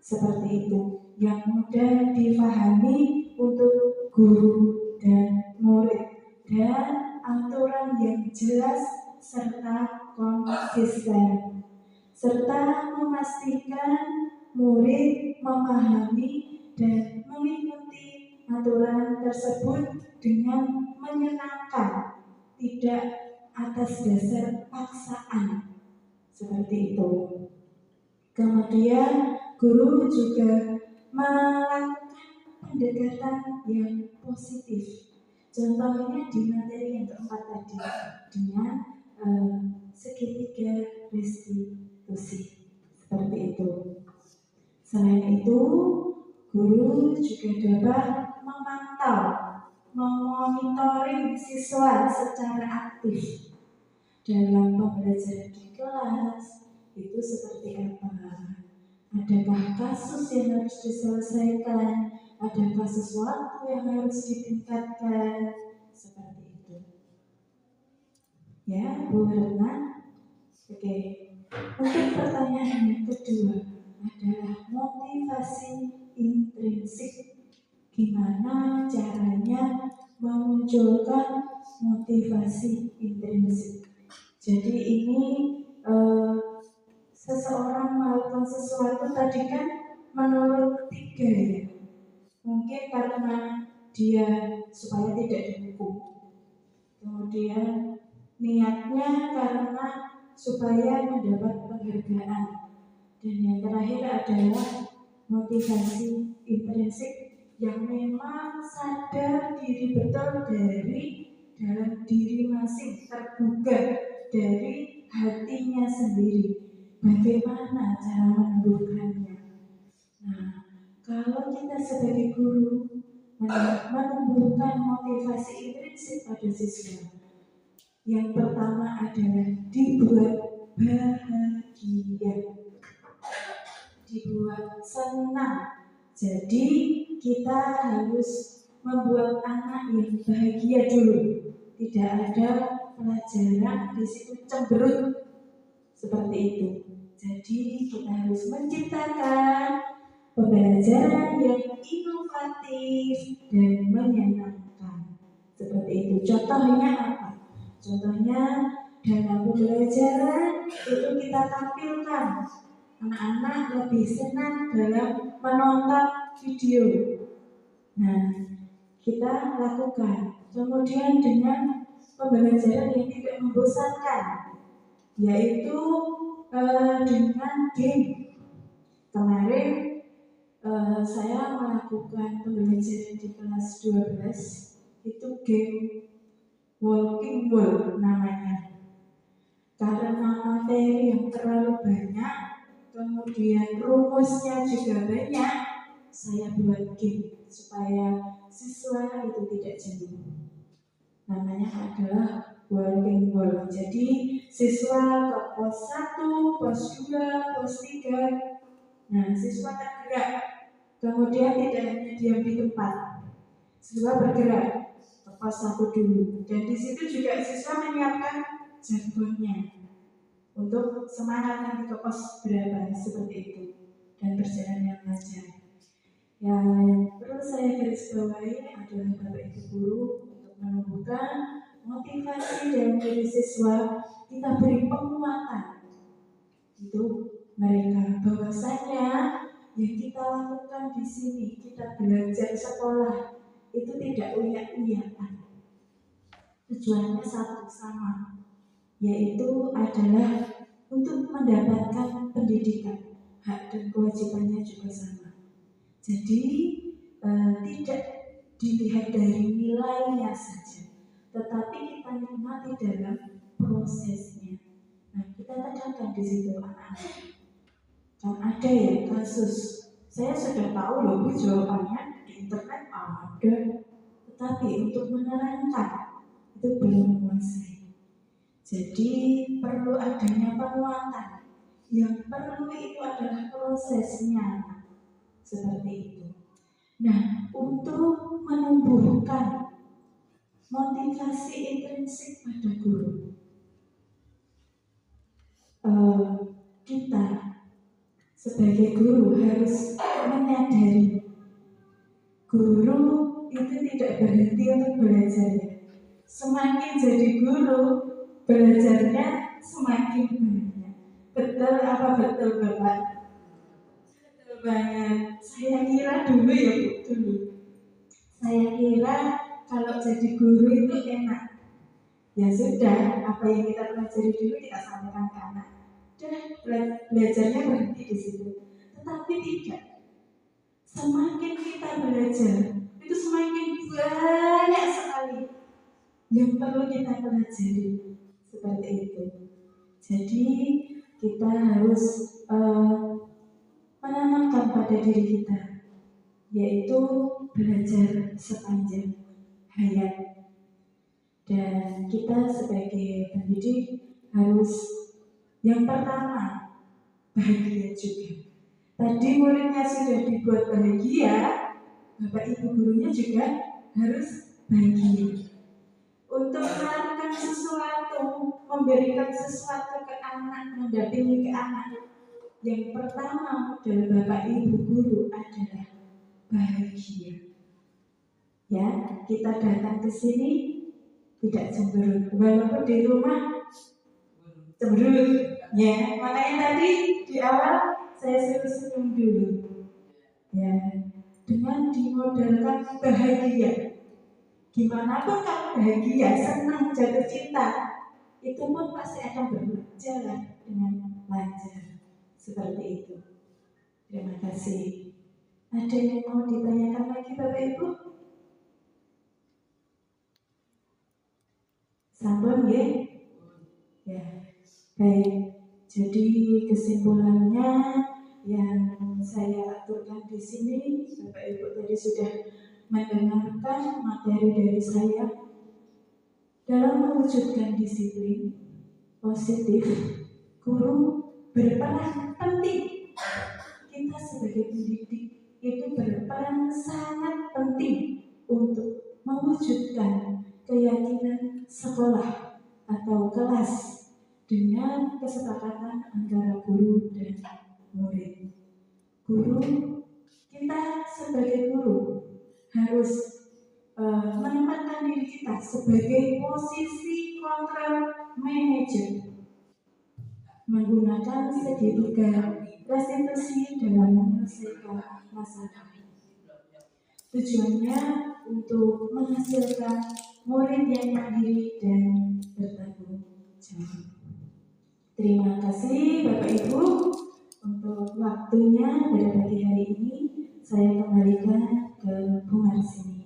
seperti itu, yang mudah difahami untuk guru dan murid, dan aturan yang jelas serta konsisten, serta memastikan murid memahami dan mengikuti aturan tersebut dengan menyenangkan, tidak atas dasar paksaan seperti itu. Kemudian guru juga melakukan pendekatan yang positif. Contohnya di materi yang keempat tadi dengan segitiga restitusi seperti itu. Selain itu, guru juga dapat memantau, memonitoring siswa secara aktif dalam pembelajaran di kelas. Itu seperti apa? Adakah kasus yang harus diselesaikan? Adakah sesuatu yang harus ditingkatkan? Seperti itu. Ya, Bu Retna. Oke. Untuk pertanyaan yang kedua adalah motivasi intrinsik. Gimana caranya memunculkan motivasi intrinsik? Jadi ini seseorang melakukan sesuatu tadi kan menurut tiga ya. Mungkin karena dia supaya tidak dihukum. Kemudian niatnya karena supaya mendapat penghargaan. Dan yang terakhir adalah motivasi intrinsik yang memang sadar diri betul dari dalam diri masing, tergugah dari hatinya sendiri. Bagaimana cara menumbuhkannya? Nah, kalau kita sebagai guru menumbuhkan motivasi intrinsik pada siswa, yang pertama adalah dibuat bahagia, dibuat senang. Jadi kita harus membuat anak yang bahagia dulu. Tidak ada pelajaran di situ cemberut seperti itu. Jadi kita harus menciptakan pembelajaran yang inovatif dan menyenangkan. Seperti itu. Contohnya apa? Contohnya dalam pembelajaran itu kita tampilkan anak-anak lebih senang dalam menonton video. Nah, kita lakukan. Kemudian dengan pembelajaran yang tidak membosankan, yaitu dengan game. Kemarin saya melakukan pembelajaran di kelas 12, itu game Walking Wall namanya. Karena materi yang terlalu banyak, kemudian rumusnya juga banyak, saya buat game supaya siswa itu tidak jenuh. Namanya adalah walking wall. Jadi siswa ke pos 1, pos 2, pos 3. Nah, siswa tergerak. Kemudian tidak hanya diam di tempat. Siswa bergerak ke pos 1 dulu. Dan di situ juga siswa menyiapkan jargonnya untuk semangat nanti ke pos berapa, seperti itu. Dan berjalan yang lancar. Yang perlu saya garis bawahi adalah Bapak Ibu guru untuk menumbuhkan motivasi dalam diri siswa. Kita beri penguatan itu mereka bahwasanya yang kita lakukan di sini, kita belajar sekolah itu tidak uyak-uyakan. Tujuannya satu sama, yaitu adalah untuk mendapatkan pendidikan. Hak dan kewajibannya juga sama. Jadi tidak dilihat dari nilainya saja, tetapi kita nikmati dalam prosesnya. Nah, kita tekankan di situ anak-anak. Kan ada ya kasus, saya sudah tahu loh Bu jawabannya di internet ada, tetapi untuk menerangkan itu belum menguasai. Jadi perlu adanya penguatan. Yang perlu itu adalah prosesnya. Seperti itu. Nah, untuk menumbuhkan motivasi intrinsik pada guru, kita sebagai guru harus menyadari guru itu tidak berhenti untuk belajar. Semakin jadi guru, belajarnya semakin banyak. Betul apa betul Bapak? Banget. Saya kira dulu ya Bu, dulu. Saya kira kalau jadi guru itu enak. Ya sudah, apa yang kita pelajari dulu kita sampaikan ke anak. Dan belajarnya berhenti di situ. Tetapi tidak. Semakin kita belajar, itu semakin banyak sekali yang perlu kita pelajari. Seperti itu. Jadi kita harus menanamkan pada diri kita, yaitu belajar sepanjang hayat. Dan kita sebagai pendidik harus yang pertama bahagia juga. Tadi muridnya sudah dibuat bahagia, Bapak Ibu gurunya juga harus bahagia. Untuk melakukan sesuatu, memberikan sesuatu ke anak, mendampingi ke anak, yang pertama modal Bapak Ibu guru adalah bahagia. Ya, kita datang ke sini tidak cemberut, walaupun di rumah cemberut. Ya, makanya tadi di awal saya suruh senyum dulu. Ya, dengan dimodalkan bahagia. Gimana pun kalau bahagia, senang, jatuh cinta, itu pun pasti akan berjalan dengan lancar. Seperti itu. Terima kasih. Ada yang mau ditanyakan lagi Bapak Ibu? Sampun ya? Ya. Baik. Jadi kesimpulannya yang saya aturkan di sini, Bapak Ibu tadi sudah mendengarkan materi dari saya dalam mewujudkan disiplin positif. Guru berperan penting. Kita sebagai pendidik itu berperan sangat penting untuk mewujudkan keyakinan sekolah atau kelas dengan kesepakatan antara guru dan murid. Guru, kita sebagai guru harus menempatkan diri kita sebagai posisi kontrol manager, menggunakan segitiga restitusi dalam menyelesaikan masalah. Tujuannya untuk menghasilkan murid yang mandiri dan bertanggung jawab. Terima kasih Bapak Ibu untuk waktunya pada pagi hari ini. Saya kembalikan ke Bu Marsini.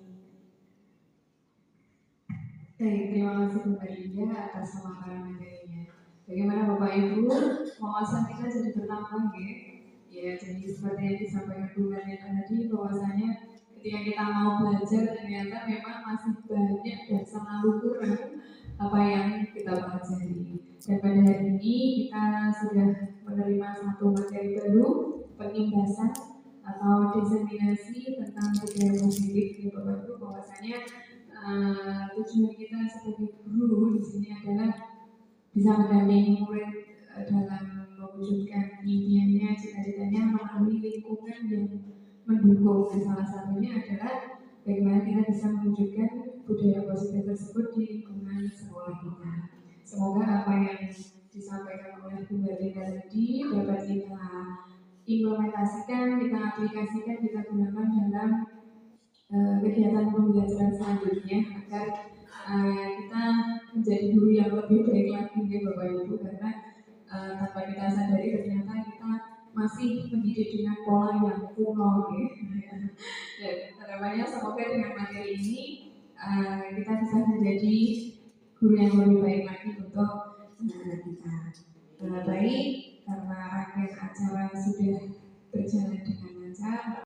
Baik, terima kasih Bu Maria atas pemaparan materinya. Bagaimana Bapak Ibu, wawasan kita jadi bertambah ya? Jadi seperti yang disampaikan Bu Maria tadi, bahwasanya ketika kita mau belajar ternyata memang masih banyak dan selalu kurang apa yang kita pelajari. Dan pada hari ini kita sudah menerima satu materi baru, penimbasan atau diseminasi tentang budaya positif ya Bapak Ibu, bahwasanya tujuan kita sebagai guru di sini adalah bisa mendampingi murid dalam mewujudkan impiannya, cita-citanya melalui lingkungan yang mendukung. Dan salah satunya adalah bagaimana kita bisa mewujudkan budaya positif tersebut di lingkungan sekolah kita. Semoga apa yang disampaikan oleh Bu Merlinda tadi dapat kita implementasikan, kita aplikasikan, kita gunakan dalam kegiatan pembelajaran selanjutnya agar kita menjadi guru yang lebih baik lagi ya Bapak Ibu, karena tanpa kita sadari ternyata kita masih mendidik dengan pola yang kuno ya. Dan harapannya semoga dengan materi ini kita bisa menjadi guru yang lebih baik lagi untuk anak-anak kita. Baik, karena rangkaian acara sudah berjalan dengan lancar.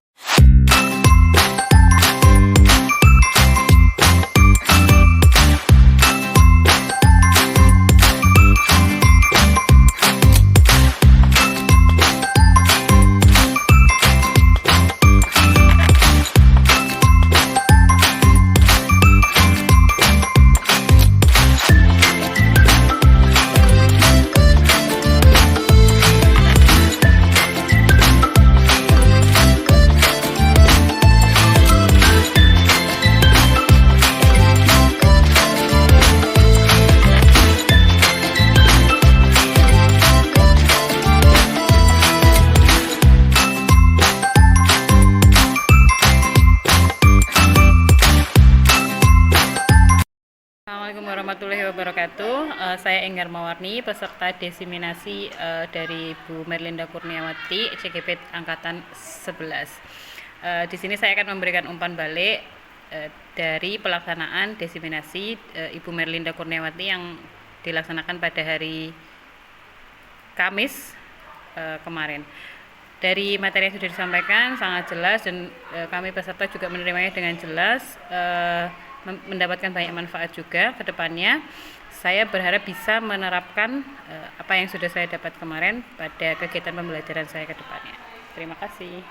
Assalamualaikum warahmatullahi wabarakatuh. Saya Enggar Mawarni, peserta desiminasi dari Bu Merlinda Kurniawati, CGP Angkatan 11. Di sini saya akan memberikan umpan balik dari pelaksanaan desiminasi Ibu Merlinda Kurniawati yang dilaksanakan pada hari Kamis kemarin. Dari materi yang sudah disampaikan sangat jelas dan kami peserta juga menerimanya dengan jelas. Mendapatkan banyak manfaat juga ke depannya. Saya berharap bisa menerapkan apa yang sudah saya dapat kemarin pada kegiatan pembelajaran saya ke depannya. Terima kasih.